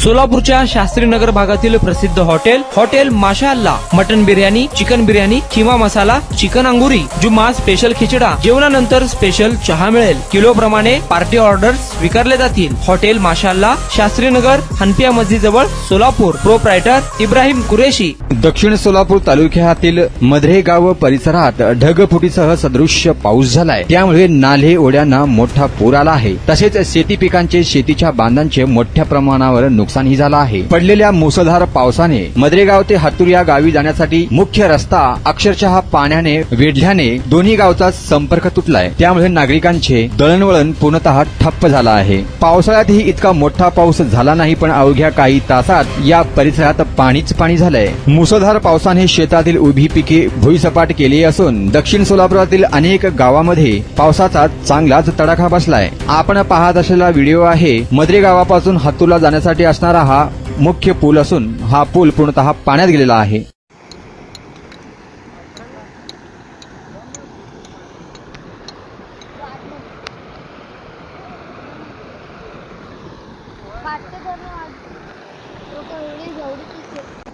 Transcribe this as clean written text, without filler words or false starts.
सोलापूरच्या शास्त्रीनगर भागातील प्रसिद्ध हॉटेल माशाअल्लाह मटन बिर्याणी, चिकन बिर्याणी, खिमा मसाला, चिकन अंगुरी, जुम्मा स्पेशल खिचडा, जेवणानंतर स्पेशल चहा मिळेल। किलो प्रमाणे पार्टी ऑर्डर्स स्वीकारले जातील। हॉटेल माशाअल्लाह, शास्त्रीनगर, हनपिया मस्जिद जवळ, सोलापूर। प्रोप्रायटर इब्राहिम कुरेशी। दक्षिण सोलापूर तालुक्यातील मधरे गाव परिसरात ढगफुटीसह सदृश्य पाऊस झालाय। त्यामुळे नाले ओढ्यांना मोठा पूर आला आहे। तसेच शेती पिकांचे, शेतीच्या बांधांचे मोठ्या प्रमाणावर नुकसानही झालं आहे। पडलेल्या मुसळधार पावसाने मधरेगाव ते हातूर या गावी जाण्यासाठी मुख्य रस्ता अक्षरशः पाण्याने वेढल्याने दोन्ही गावचा संपर्क तुटलाय। त्यामुळे नागरिकांचे दळणवळण पूर्णतः ठप्प झाला आहे। पावसाळ्यातही इतका मोठा पाऊस झाला नाही, पण अवघ्या काही तासात या परिसरात पाणीच पाणी झालंय। मुसळधार पावसाने शेतातील उभी पिके भुईसपाट केली असून दक्षिण सोलापुरातील अनेक गावांमध्ये पावसाचा चांगलाच तडाखा बसलाय। आपण पाहत असलेला व्हिडिओ आहे मधरे गावापासून हातूरला जाण्यासाठी असणारा हा मुख्य पूल असून हा पूल पूर्णतः पाण्यात गेलेला आहे। बात तो करना आज तो एवढी